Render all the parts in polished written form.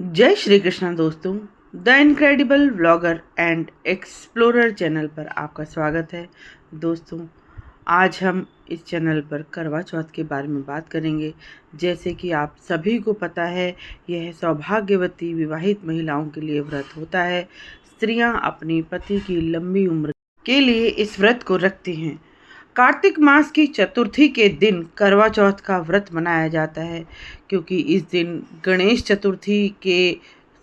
जय श्री कृष्ण दोस्तों। The incredible vlogger and explorer channel पर आपका स्वागत है। दोस्तों, आज हम इस चैनल पर करवा चौथ के बारे में बात करेंगे। जैसे कि आप सभी को पता है, यह सौभाग्यवती विवाहित महिलाओं के लिए व्रत होता है। स्त्रियां अपनी पति की लंबी उम्र के लिए इस व्रत को रखती हैं। कार्तिक मास की चतुर्थी के दिन करवा चौथ का व्रत मनाया जाता है, क्योंकि इस दिन गणेश चतुर्थी के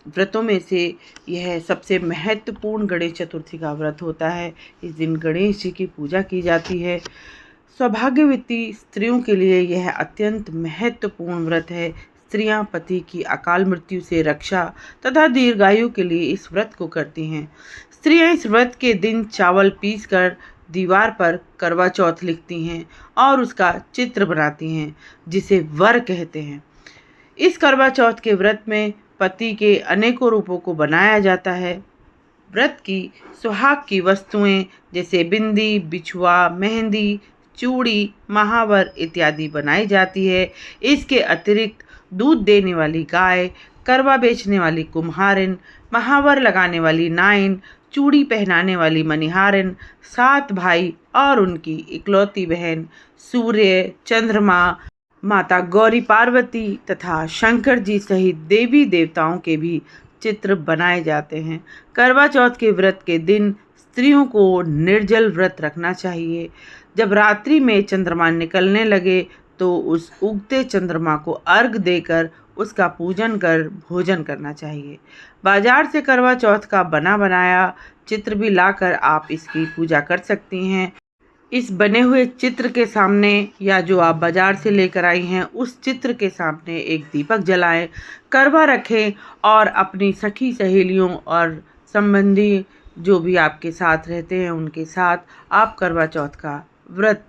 व्रतों में से यह सबसे महत्वपूर्ण गणेश चतुर्थी का व्रत होता है। इस दिन गणेश जी की पूजा की जाती है। सौभाग्यवती स्त्रियों के लिए यह अत्यंत महत्वपूर्ण व्रत है। स्त्रियां पति की अकाल मृत्यु से रक्षा तथा दीर्घायु के लिए इस व्रत को करती हैं। स्त्रियां इस व्रत के दिन चावल पीसकर दीवार पर करवा चौथ लिखती हैं और उसका चित्र बनाती हैं, जिसे वर कहते हैं। इस करवा चौथ के व्रत में पति के अनेकों रूपों को बनाया जाता है। व्रत की सुहाग की वस्तुएं जैसे बिंदी, बिछुआ, मेहंदी, चूड़ी, महावर इत्यादि बनाई जाती है। इसके अतिरिक्त दूध देने वाली गाय, करवा बेचने वाली कुम्हारिन, महावर लगाने वाली नाइन, चूड़ी पहनाने वाली मनिहारिन, 7 भाई और उनकी इकलौती बहन, सूर्य, चंद्रमा, माता गौरी पार्वती तथा शंकर जी सहित देवी देवताओं के भी चित्र बनाए जाते हैं। करवा चौथ के व्रत के दिन स्त्रियों को निर्जल व्रत रखना चाहिए। जब रात्रि में चंद्रमा निकलने लगे तो उस उगते चंद्रमा को अर्घ देकर उसका पूजन कर भोजन करना चाहिए। बाजार से करवा चौथ का बना बनाया चित्र भी लाकर आप इसकी पूजा कर सकती हैं। इस बने हुए चित्र के सामने या जो आप बाजार से लेकर आई हैं उस चित्र के सामने एक दीपक जलाएं, करवा रखें और अपनी सखी सहेलियों और संबंधी जो भी आपके साथ रहते हैं उनके साथ आप करवा चौथ का व्रत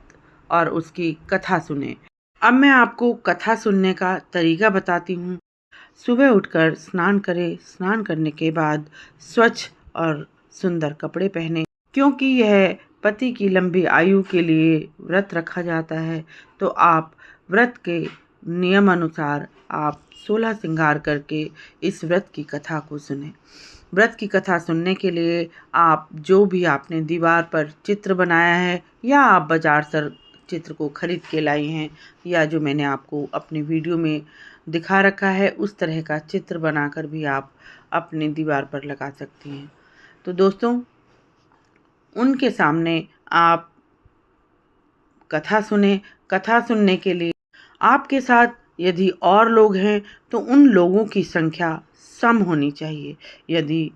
और उसकी कथा सुने। अब मैं आपको कथा सुनने का तरीका बताती हूँ। सुबह उठकर स्नान करें। स्नान करने के बाद स्वच्छ और सुंदर कपड़े पहने, क्योंकि यह पति की लंबी आयु के लिए व्रत रखा जाता है। तो आप व्रत के नियम अनुसार आप 16 श्रृंगार करके इस व्रत की कथा को सुने। व्रत की कथा सुनने के लिए आप जो भी आपने दीवार पर चित्र बनाया है या आप बाजार से चित्र को खरीद के लाई हैं या जो मैंने आपको अपनी वीडियो में दिखा रखा है उस तरह का चित्र बनाकर भी आप अपने दीवार पर लगा सकती हैं। तो दोस्तों, उनके सामने आप कथा सुने। कथा सुनने के लिए आपके साथ यदि और लोग हैं तो उन लोगों की संख्या सम होनी चाहिए। यदि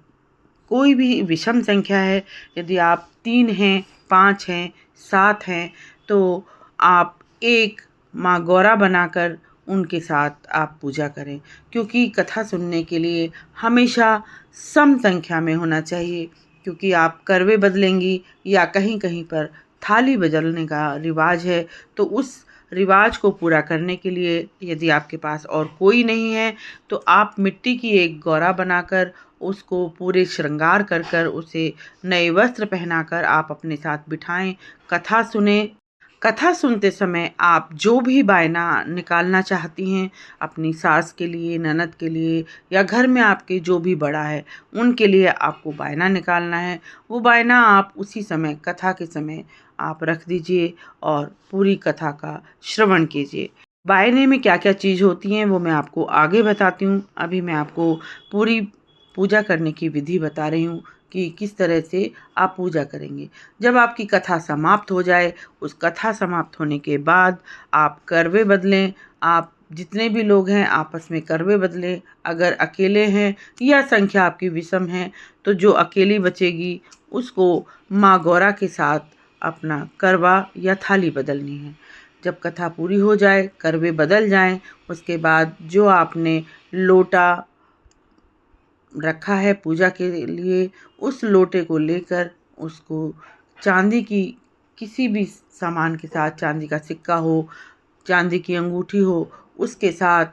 कोई भी विषम संख्या है, यदि आप 3 हैं, 5 हैं, 7 हैं, तो आप एक माँ गौरा बनाकर उनके साथ आप पूजा करें, क्योंकि कथा सुनने के लिए हमेशा सम संख्या में होना चाहिए। क्योंकि आप करवे बदलेंगी या कहीं कहीं पर थाली बदलने का रिवाज है, तो उस रिवाज को पूरा करने के लिए यदि आपके पास और कोई नहीं है तो आप मिट्टी की एक गौरा बनाकर उसको पूरे श्रृंगार कर कर उसे नए वस्त्र पहनाकर आप अपने साथ बिठाएं, कथा सुने। कथा सुनते समय आप जो भी बायना निकालना चाहती हैं अपनी सास के लिए, ननद के लिए या घर में आपके जो भी बड़ा है उनके लिए आपको बायना निकालना है। वो बायना आप उसी समय कथा के समय आप रख दीजिए और पूरी कथा का श्रवण कीजिए। बायने में क्या क्या चीज़ होती हैं वो मैं आपको आगे बताती हूँ। अभी मैं आपको पूरी पूजा करने की विधि बता रही हूँ कि किस तरह से आप पूजा करेंगे। जब आपकी कथा समाप्त हो जाए, उस कथा समाप्त होने के बाद आप करवे बदलें। आप जितने भी लोग हैं आपस में करवे बदलें। अगर अकेले हैं या संख्या आपकी विषम है तो जो अकेली बचेगी उसको माँ गौरा के साथ अपना करवा या थाली बदलनी है। जब कथा पूरी हो जाए, करवे बदल जाएं, उसके बाद जो आपने लोटा रखा है पूजा के लिए उस लोटे को लेकर उसको चांदी की किसी भी सामान के साथ, चांदी का सिक्का हो, चांदी की अंगूठी हो, उसके साथ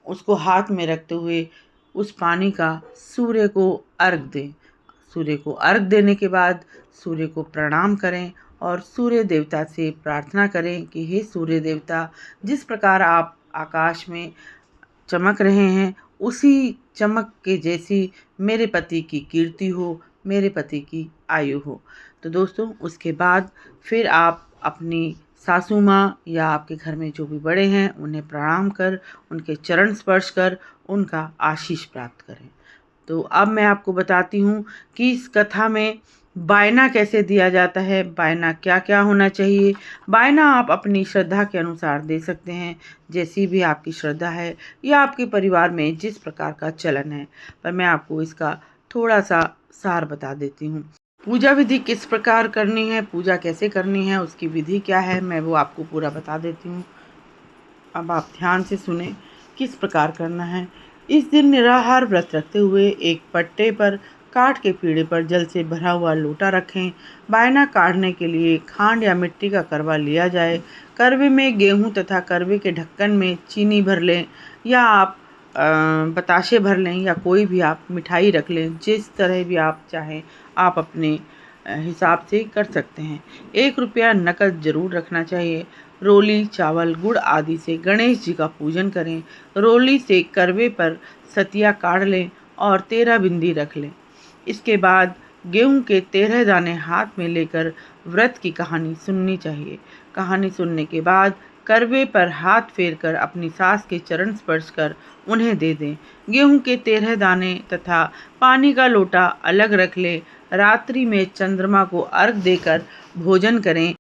उसको हाथ में रखते हुए उस पानी का सूर्य को अर्घ दें। सूर्य को अर्घ देने के बाद सूर्य को प्रणाम करें और सूर्य देवता से प्रार्थना करें कि हे सूर्य देवता, जिस प्रकार आप आकाश में चमक रहे हैं उसी चमक के जैसी मेरे पति की कीर्ति हो, मेरे पति की आयु हो। तो दोस्तों उसके बाद फिर आप अपनी सासू माँ या आपके घर में जो भी बड़े हैं उन्हें प्रणाम कर, उनके चरण स्पर्श कर उनका आशीष प्राप्त करें। तो अब मैं आपको बताती हूँ कि इस कथा में बायना कैसे दिया जाता है, बायना क्या क्या होना चाहिए। बायना आप अपनी श्रद्धा के अनुसार दे सकते हैं, जैसी भी आपकी श्रद्धा है या आपके परिवार में जिस प्रकार का चलन है, पर मैं आपको इसका थोड़ा सा सार बता देती हूँ। पूजा विधि किस प्रकार करनी है, पूजा कैसे करनी है, उसकी विधि क्या है, मैं वो आपको पूरा बता देती हूँ। अब आप ध्यान से सुने किस प्रकार करना है। इस दिन निराहार व्रत रखते हुए एक पट्टे पर काठ के पीढ़े पर जल से भरा हुआ लोटा रखें। बायना काढ़ने के लिए खांड या मिट्टी का करवा लिया जाए। करवे में गेहूं तथा करवे के ढक्कन में चीनी भर लें या आप बताशे भर लें या कोई भी आप मिठाई रख लें, जिस तरह भी आप चाहें आप अपने हिसाब से कर सकते हैं। 1 रुपया नकद जरूर रखना चाहिए। रोली, चावल, गुड़ आदि से गणेश जी का पूजन करें। रोली से करवे पर सतिया काढ़ लें और 13 बिंदी रख लें। इसके बाद गेहूं के 13 दाने हाथ में लेकर व्रत की कहानी सुननी चाहिए। कहानी सुनने के बाद करवे पर हाथ फेर कर अपनी सास के चरण स्पर्श कर उन्हें दे दें। गेहूं के 13 दाने तथा पानी का लोटा अलग रख लें। रात्रि में चंद्रमा को अर्घ देकर भोजन करें।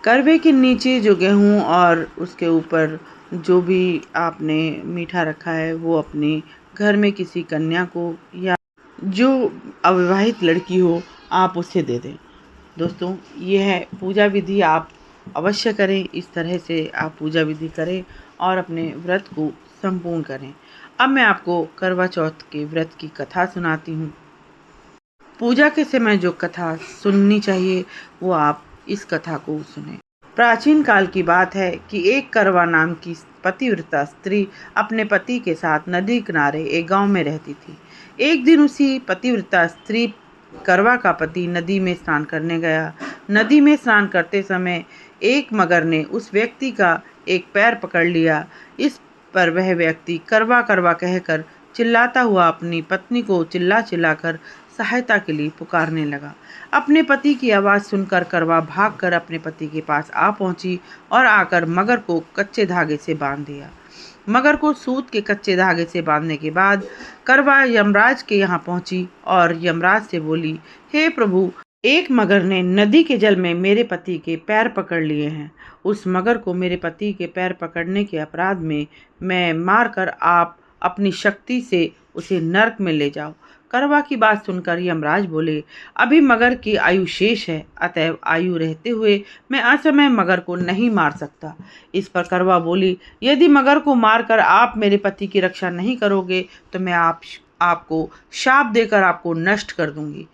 करवे के नीचे जो गेहूं और उसके ऊपर जो भी आपने मीठा रखा है वो अपने घर में किसी कन्या को या जो अविवाहित लड़की हो आप उसे दे दें। दोस्तों ये है पूजा विधि, आप अवश्य करें। इस तरह से आप पूजा विधि करें और अपने व्रत को संपूर्ण करें। अब मैं आपको करवा चौथ के व्रत की कथा सुनाती हूँ। पूजा के समय जो कथा सुननी चाहिए वो आप इस कथा को सुने। प्राचीन काल की बात है कि एक करवा नाम की पतिव्रता स्त्री अपने पति के साथ नदी किनारे एक गांव में रहती थी। एक दिन उसी पतिव्रता स्त्री करवा का पति नदी में स्नान करने गया। नदी में स्नान करते समय एक मगर ने उस व्यक्ति का एक पैर पकड़ लिया। इस पर वह व्यक्ति करवा करवा कहकर चिल्लाता हुआ अपनी पत्नी को चिल्ला चिल्लाकर सहायता के लिए पुकारने लगा। अपने पति की आवाज़ सुनकर करवा भागकर अपने पति के पास आ पहुंची और आकर मगर को कच्चे धागे से बांध दिया। मगर को सूत के कच्चे धागे से बांधने के बाद करवा यमराज के यहाँ पहुंची और यमराज से बोली, हे प्रभु, एक मगर ने नदी के जल में मेरे पति के पैर पकड़ लिए हैं। उस मगर को मेरे पति के पैर पकड़ने के अपराध में मैं मारकर आप अपनी शक्ति से उसे नरक में ले जाओ। करवा की बात सुनकर यमराज बोले, अभी मगर की आयु शेष है, अतएव आयु रहते हुए मैं असमय मगर को नहीं मार सकता। इस पर करवा बोली, यदि मगर को मारकर आप मेरे पति की रक्षा नहीं करोगे तो मैं आपको शाप देकर आपको नष्ट कर दूंगी।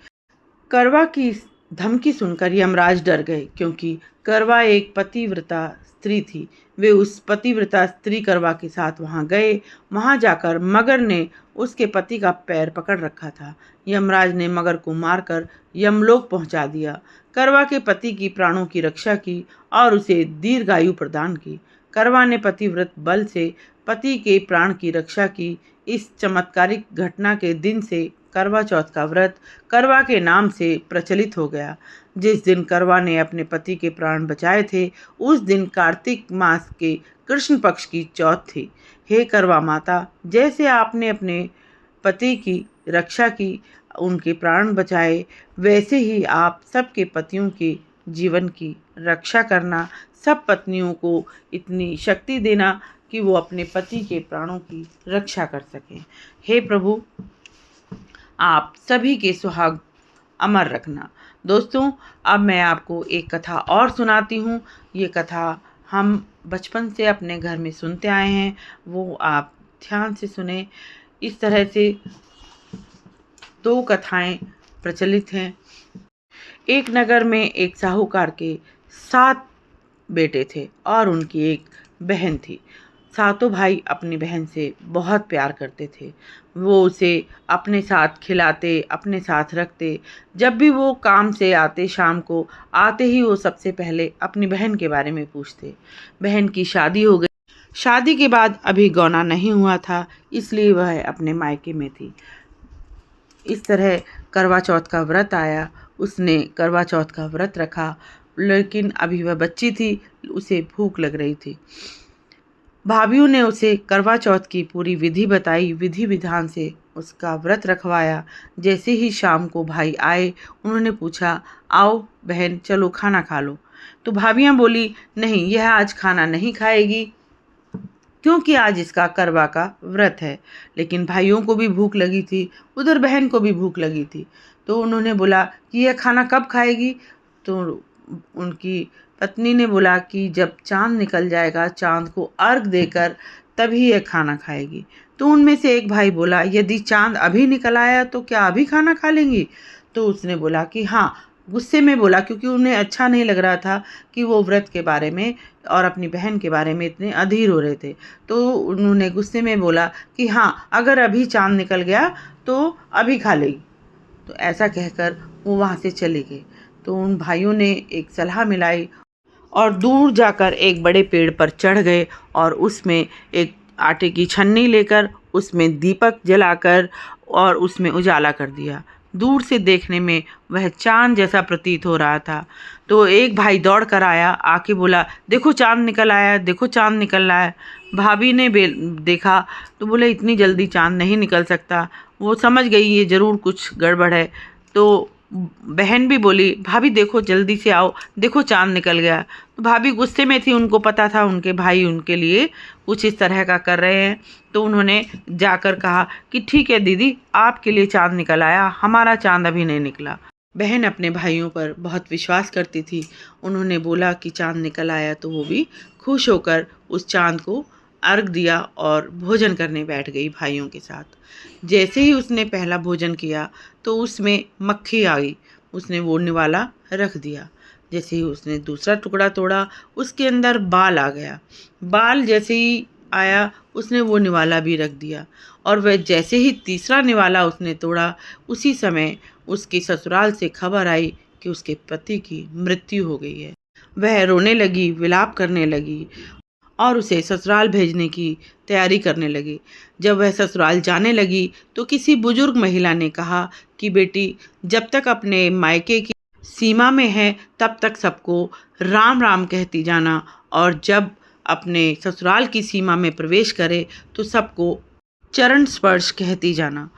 करवा की धमकी सुनकर यमराज डर गए, क्योंकि करवा एक पतिव्रता स्त्री थी। वे उस पतिव्रता स्त्री करवा के साथ वहां गए। वहां जाकर मगर ने उसके पति का पैर पकड़ रखा था। यमराज ने मगर को मारकर यमलोक पहुंचा दिया। करवा के पति की प्राणों की रक्षा की और उसे दीर्घायु प्रदान की। करवा ने पतिव्रत बल से पति के प्राण की रक्षा की। इस चमत्कारिक घटना के दिन से करवा चौथ का व्रत करवा के नाम से प्रचलित हो गया। जिस दिन करवा ने अपने पति के प्राण बचाए थे उस दिन कार्तिक मास के कृष्ण पक्ष की चौथ थी। हे करवा माता, जैसे आपने अपने पति की रक्षा की, उनके प्राण बचाए, वैसे ही आप सबके पतियों के जीवन की रक्षा करना। सब पत्नियों को इतनी शक्ति देना कि वो अपने पति के प्राणों की रक्षा कर सकें। हे प्रभु, आप सभी के सुहाग अमर रखना। दोस्तों अब मैं आपको एक कथा और सुनाती हूँ। ये कथा हम बचपन से अपने घर में सुनते आए हैं, वो आप ध्यान से सुने। इस तरह से 2 कथाएं प्रचलित हैं। एक नगर में एक साहूकार के 7 बेटे थे और उनकी एक बहन थी। सातों भाई अपनी बहन से बहुत प्यार करते थे। वो उसे अपने साथ खिलाते, अपने साथ रखते। जब भी वो काम से आते, शाम को आते ही वो सबसे पहले अपनी बहन के बारे में पूछते। बहन की शादी हो गई। शादी के बाद अभी गौना नहीं हुआ था, इसलिए वह अपने मायके में थी। इस तरह करवा चौथ का व्रत आया। उसने करवा चौथ का व्रत रखा, लेकिन अभी वह बच्ची थी, उसे भूख लग रही थी। भाभीयों ने उसे करवा चौथ की पूरी विधि बताई, विधि विधान से उसका व्रत रखवाया। जैसे ही शाम को भाई आए, उन्होंने पूछा, आओ बहन चलो खाना खा लो। तो भाभियां बोली, नहीं यह आज खाना नहीं खाएगी, क्योंकि आज इसका करवा का व्रत है। लेकिन भाइयों को भी भूख लगी थी, उधर बहन को भी भूख लगी थी। तो उन्होंने बोला कि यह खाना कब खाएगी। तो उनकी पत्नी ने बोला कि जब चांद निकल जाएगा, चांद को अर्घ देकर तभी यह खाना खाएगी। तो उनमें से एक भाई बोला, यदि चांद अभी निकल आया तो क्या अभी खाना खा लेंगी। तो उसने बोला कि हाँ, गुस्से में बोला, क्योंकि उन्हें अच्छा नहीं लग रहा था कि वो व्रत के बारे में और अपनी बहन के बारे में इतने अधीर हो रहे थे। तो उन्होंने गुस्से में बोला कि हाँ, अगर अभी चांद निकल गया तो अभी खा लेगी। तो ऐसा कहकर वो वहाँ से चले गए। तो उन भाइयों ने एक सलाह मिलाई और दूर जाकर एक बड़े पेड़ पर चढ़ गए और उसमें एक आटे की छन्नी लेकर उसमें दीपक जलाकर और उसमें उजाला कर दिया। दूर से देखने में वह चांद जैसा प्रतीत हो रहा था। तो एक भाई दौड़ कर आया, आके बोला, देखो चांद निकल आया, देखो चांद निकल रहा है। भाभी ने देखा तो बोले, इतनी जल्दी चांद नहीं निकल सकता। वो समझ गई ये ज़रूर कुछ गड़बड़ है। तो बहन भी बोली, भाभी देखो जल्दी से आओ, देखो चांद निकल गया। तो भाभी गुस्से में थी, उनको पता था उनके भाई उनके लिए कुछ इस तरह का कर रहे हैं। तो उन्होंने जाकर कहा कि ठीक है दीदी, आपके लिए चांद निकल आया, हमारा चांद अभी नहीं निकला। बहन अपने भाइयों पर बहुत विश्वास करती थी। उन्होंने बोला कि चांद निकल आया तो वो भी खुश होकर उस चांद को अर्घ दिया और भोजन करने बैठ गई भाइयों के साथ। जैसे ही उसने पहला भोजन किया तो उसमें मक्खी आ गई। उसने वो निवाला रख दिया। जैसे ही उसने दूसरा टुकड़ा तोड़ा, उसके अंदर बाल आ गया। बाल जैसे ही आया, उसने वो निवाला भी रख दिया। और वह जैसे ही तीसरा निवाला उसने तोड़ा, उसी समय उसके ससुराल से खबर आई कि उसके पति की मृत्यु हो गई है। वह रोने लगी, विलाप करने लगी और उसे ससुराल भेजने की तैयारी करने लगी। जब वह ससुराल जाने लगी तो किसी बुजुर्ग महिला ने कहा कि बेटी, जब तक अपने मायके की सीमा में है तब तक सबको राम राम कहती जाना, और जब अपने ससुराल की सीमा में प्रवेश करे तो सबको चरण स्पर्श कहती जाना।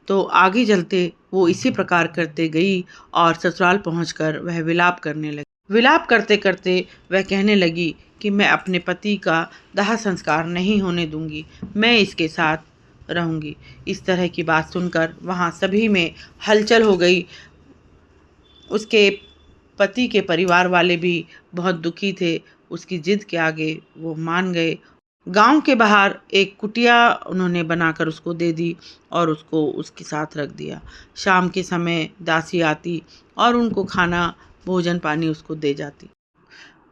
तो आगे चलते वो इसी प्रकार करते गई और ससुराल पहुंचकर वह विलाप करने लगी। विलाप करते करते वह कहने लगी कि मैं अपने पति का दाह संस्कार नहीं होने दूंगी, मैं इसके साथ रहूंगी। इस तरह की बात सुनकर वहाँ सभी में हलचल हो गई। उसके पति के परिवार वाले भी बहुत दुखी थे। उसकी जिद के आगे वो मान गए। गांव के बाहर एक कुटिया उन्होंने बनाकर उसको दे दी और उसको उसके साथ रख दिया। शाम के समय दासी आती और उनको खाना भोजन पानी उसको दे जाती।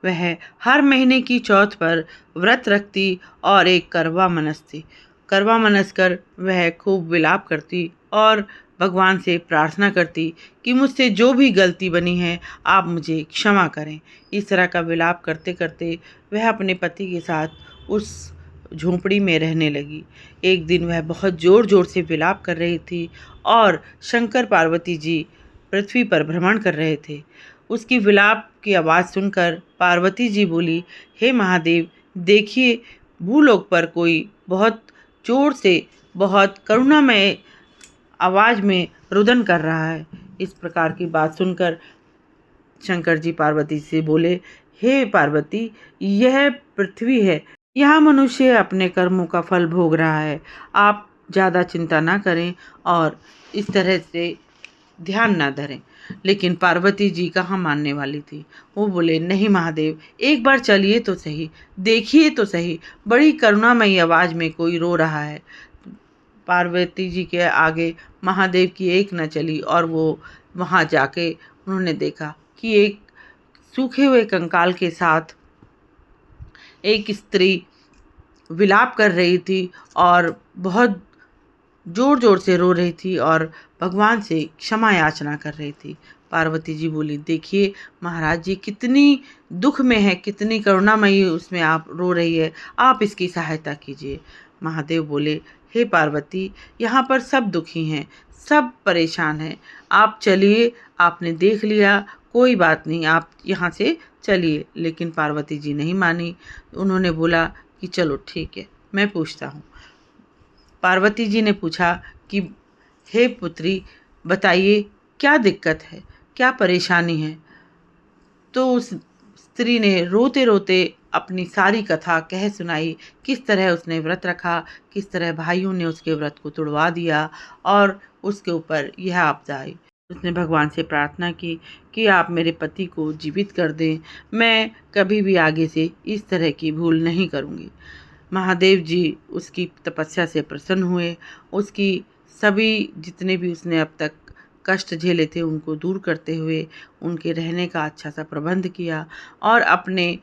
वह हर महीने की चौथ पर व्रत रखती और एक करवा मनसती। करवा मनस कर वह खूब विलाप करती और भगवान से प्रार्थना करती कि मुझसे जो भी गलती बनी है आप मुझे क्षमा करें। इस तरह का विलाप करते करते वह अपने पति के साथ उस झोंपड़ी में रहने लगी। एक दिन वह बहुत ज़ोर ज़ोर से विलाप कर रही थी और शंकर पार्वती जी पृथ्वी पर भ्रमण कर रहे थे। उसकी विलाप की आवाज़ सुनकर पार्वती जी बोली, हे महादेव, देखिए भूलोक पर कोई बहुत जोर से, बहुत करुणामय आवाज़ में रुदन कर रहा है। इस प्रकार की बात सुनकर शंकर जी पार्वती से बोले, हे पार्वती, यह पृथ्वी है, यहाँ मनुष्य अपने कर्मों का फल भोग रहा है। आप ज़्यादा चिंता ना करें और इस तरह से ध्यान ना धरें। लेकिन पार्वती जी कहाँ मानने वाली थी। वो बोले, नहीं महादेव, एक बार चलिए तो सही, देखिए तो सही, बड़ी करुणामयी आवाज़ में कोई रो रहा है। पार्वती जी के आगे महादेव की एक न चली और वो वहाँ जाके उन्होंने देखा कि एक सूखे हुए कंकाल के साथ एक स्त्री विलाप कर रही थी और बहुत ज़ोर ज़ोर से रो रही थी और भगवान से क्षमा याचना कर रही थी। पार्वती जी बोली, देखिए महाराज जी कितनी दुख में है, कितनी करुणामयी उसमें आप रो रही है, आप इसकी सहायता कीजिए। महादेव बोले, हे पार्वती, यहाँ पर सब दुखी हैं, सब परेशान हैं, आप चलिए, आपने देख लिया, कोई बात नहीं, आप यहाँ से चलिए। लेकिन पार्वती जी नहीं मानी। उन्होंने बोला कि चलो ठीक है, मैं पूछता हूँ। पार्वती जी ने पूछा कि हे पुत्री, बताइए क्या दिक्कत है, क्या परेशानी है। तो उस स्त्री ने रोते रोते अपनी सारी कथा कह सुनाई, किस तरह उसने व्रत रखा, किस तरह भाइयों ने उसके व्रत को तुड़वा दिया और उसके ऊपर यह आपदा आई। उसने भगवान से प्रार्थना की कि आप मेरे पति को जीवित कर दें, मैं कभी भी आगे से इस तरह की भूल नहीं करूँगी। महादेव जी उसकी तपस्या से प्रसन्न हुए, उसकी सभी जितने भी उसने अब तक कष्ट झेले थे उनको दूर करते हुए उनके रहने का अच्छा सा प्रबंध किया और अपने,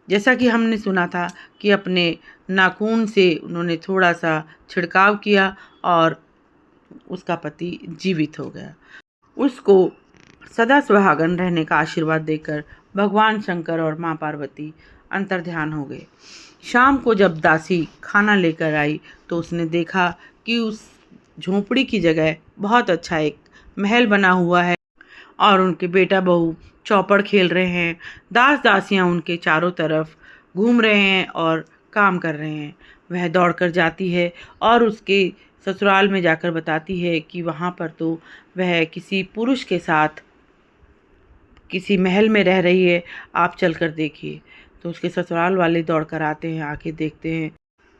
जैसा कि हमने सुना था कि अपने नाखून से उन्होंने थोड़ा सा छिड़काव किया और उसका पति जीवित हो गया। उसको सदा सुहागन रहने का आशीर्वाद देकर भगवान शंकर और माँ पार्वती अंतर्ध्यान हो गए। शाम को जब दासी खाना लेकर आई तो उसने देखा कि उस झोंपड़ी की जगह बहुत अच्छा एक महल बना हुआ है और उनके बेटा बहू चौपड़ खेल रहे हैं। दास दासियां उनके चारों तरफ घूम रहे हैं और काम कर रहे हैं। वह दौड़कर जाती है और उसके ससुराल में जाकर बताती है कि वहाँ पर तो वह किसी पुरुष के साथ किसी महल में रह रही है, आप चलकर देखिए। तो उसके ससुराल वाले दौड़कर आते हैं, आके देखते हैं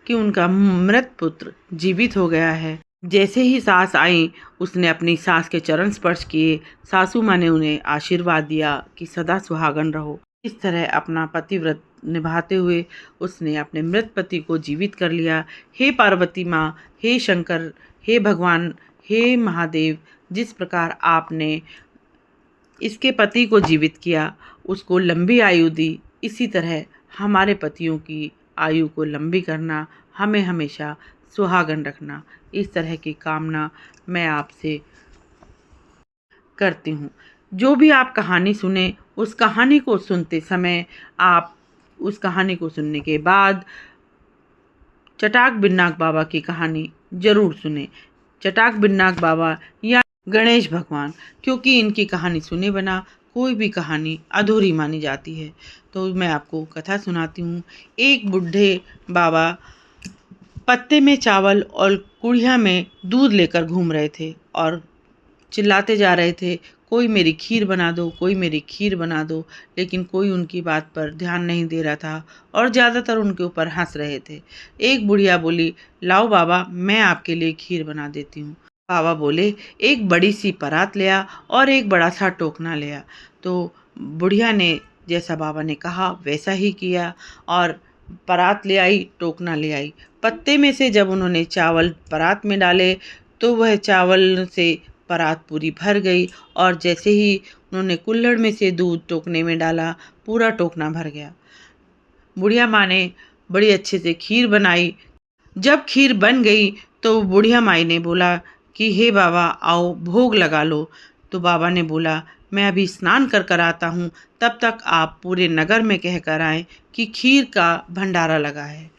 कि उनका मृत पुत्र जीवित हो गया है। जैसे ही सास आई, उसने अपनी सास के चरण स्पर्श किए। सासू माँ ने उन्हें आशीर्वाद दिया कि सदा सुहागन रहो। इस तरह अपना पतिव्रत निभाते हुए उसने अपने मृत पति को जीवित कर लिया। हे पार्वती माँ, हे शंकर, हे भगवान, हे महादेव, जिस प्रकार आपने इसके पति को जीवित किया, उसको लंबी आयु दी, इसी तरह हमारे पतियों की आयु को लंबी करना, हमें हमेशा सुहागन रखना, इस तरह की कामना मैं आपसे करती हूँ। जो भी आप कहानी सुने, उस कहानी को सुनते समय आप उस कहानी को सुनने के बाद चटाक बिन्नाक बाबा की कहानी जरूर सुने। चटाक बिन्नाक बाबा या गणेश भगवान, क्योंकि इनकी कहानी सुने बिना कोई भी कहानी अधूरी मानी जाती है। तो मैं आपको कथा सुनाती हूँ। एक बूढ़े बाबा पत्ते में चावल और कुड़िया में दूध लेकर घूम रहे थे और चिल्लाते जा रहे थे, कोई मेरी खीर बना दो, कोई मेरी खीर बना दो। लेकिन कोई उनकी बात पर ध्यान नहीं दे रहा था और ज़्यादातर उनके ऊपर हंस रहे थे। एक बुढ़िया बोली, लाओ बाबा, मैं आपके लिए खीर बना देती हूँ। बाबा बोले, एक बड़ी सी परात ले आ और एक बड़ा सा टोकना ले आ। तो बुढ़िया ने जैसा बाबा ने कहा वैसा ही किया और परात ले आई, टोकना ले आई। पत्ते में से जब उन्होंने चावल परात में डाले तो वह चावल से परात पूरी भर गई और जैसे ही उन्होंने कुल्हड़ में से दूध टोकने में डाला, पूरा टोकना भर गया। बुढ़िया माँ ने बड़ी अच्छे से खीर बनाई। जब खीर बन गई तो बुढ़िया माई ने बोला कि हे बाबा, आओ भोग लगा लो। तो बाबा ने बोला, मैं अभी स्नान कर कर आता हूँ, तब तक आप पूरे नगर में कह कर आएँ कि खीर का भंडारा लगा है।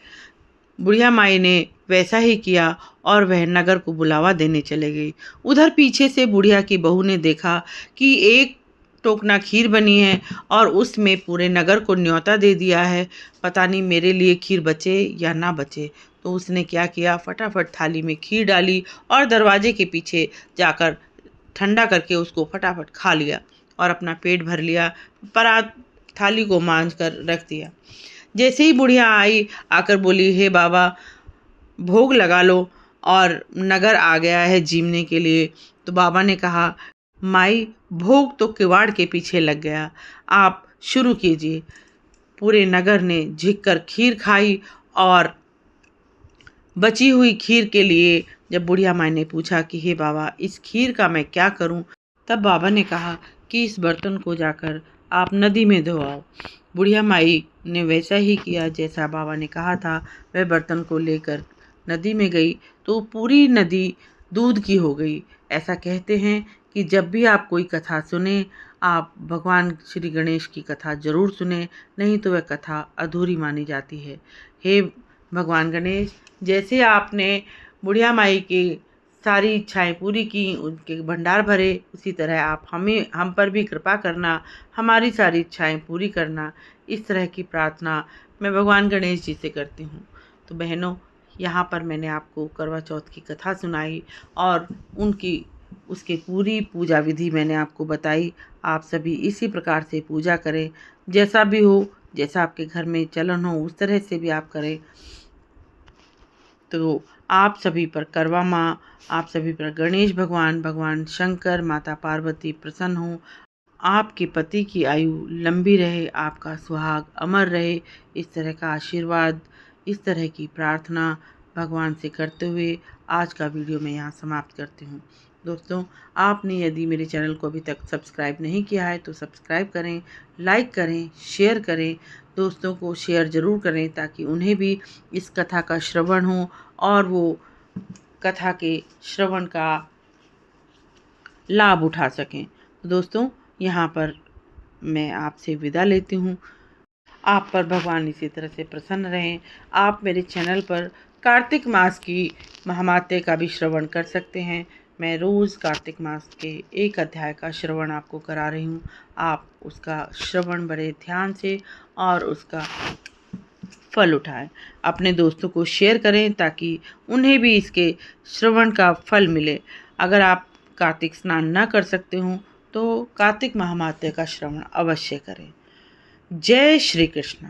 बुढ़िया माई ने वैसा ही किया और वह नगर को बुलावा देने चले गई। उधर पीछे से बुढ़िया की बहू ने देखा कि एक टोकना खीर बनी है और उसमें पूरे नगर को न्योता दे दिया है, पता नहीं मेरे लिए खीर बचे या ना बचे। तो उसने क्या किया, फटाफट थाली में खीर डाली और दरवाजे के पीछे जाकर ठंडा करके उसको फटाफट खा लिया और अपना पेट भर लिया। परात थाली को मांझ कर रख दिया। जैसे ही बुढ़िया आई, आकर बोली, हे बाबा, भोग लगा लो और नगर आ गया है जीमने के लिए। तो बाबा ने कहा, माई, भोग तो किवाड़ के पीछे लग गया, आप शुरू कीजिए। पूरे नगर ने झिक कर खीर खाई और बची हुई खीर के लिए जब बुढ़िया माई ने पूछा कि हे बाबा, इस खीर का मैं क्या करूं, तब बाबा ने कहा कि इस बर्तन को जाकर आप नदी में धो आओ। बुढ़िया माई ने वैसा ही किया जैसा बाबा ने कहा था। वह बर्तन को लेकर नदी में गई तो पूरी नदी दूध की हो गई। ऐसा कहते हैं कि जब भी आप कोई कथा सुने, आप भगवान श्री गणेश की कथा ज़रूर सुने, नहीं तो वह कथा अधूरी मानी जाती है। हे भगवान गणेश, जैसे आपने बुढ़िया माई की सारी इच्छाएं पूरी की, उनके भंडार भरे, उसी तरह आप हम पर भी कृपा करना, हमारी सारी इच्छाएं पूरी करना। इस तरह की प्रार्थना मैं भगवान गणेश जी से करती हूँ। तो बहनों, यहाँ पर मैंने आपको करवा चौथ की कथा सुनाई और उसकी पूरी पूजा विधि मैंने आपको बताई। आप सभी इसी प्रकार से पूजा करें, जैसा भी हो, जैसा आपके घर में चलन हो उस तरह से भी आप करें। तो आप सभी पर करवा माँ, आप सभी पर गणेश भगवान, भगवान शंकर, माता पार्वती प्रसन्न हो। आपके पति की आयु लंबी रहे, आपका सुहाग अमर रहे, इस तरह का आशीर्वाद, इस तरह की प्रार्थना भगवान से करते हुए आज का वीडियो मैं यहाँ समाप्त करती हूँ। दोस्तों, आपने यदि मेरे चैनल को अभी तक सब्सक्राइब नहीं किया है तो सब्सक्राइब करें, लाइक करें, शेयर करें, दोस्तों को शेयर ज़रूर करें ताकि उन्हें भी इस कथा का श्रवण हो और वो कथा के श्रवण का लाभ उठा सकें। दोस्तों, यहाँ पर मैं आपसे विदा लेती हूँ। आप पर भगवान इसी तरह से प्रसन्न रहें। आप मेरे चैनल पर कार्तिक मास की महात्म्य का भी श्रवण कर सकते हैं। मैं रोज़ कार्तिक मास के एक अध्याय का श्रवण आपको करा रही हूँ। आप उसका श्रवण बड़े ध्यान से और उसका फल उठाएं। अपने दोस्तों को शेयर करें ताकि उन्हें भी इसके श्रवण का फल मिले। अगर आप कार्तिक स्नान न कर सकते हो तो कार्तिक महात्म्य का श्रवण अवश्य करें। जय श्री कृष्ण।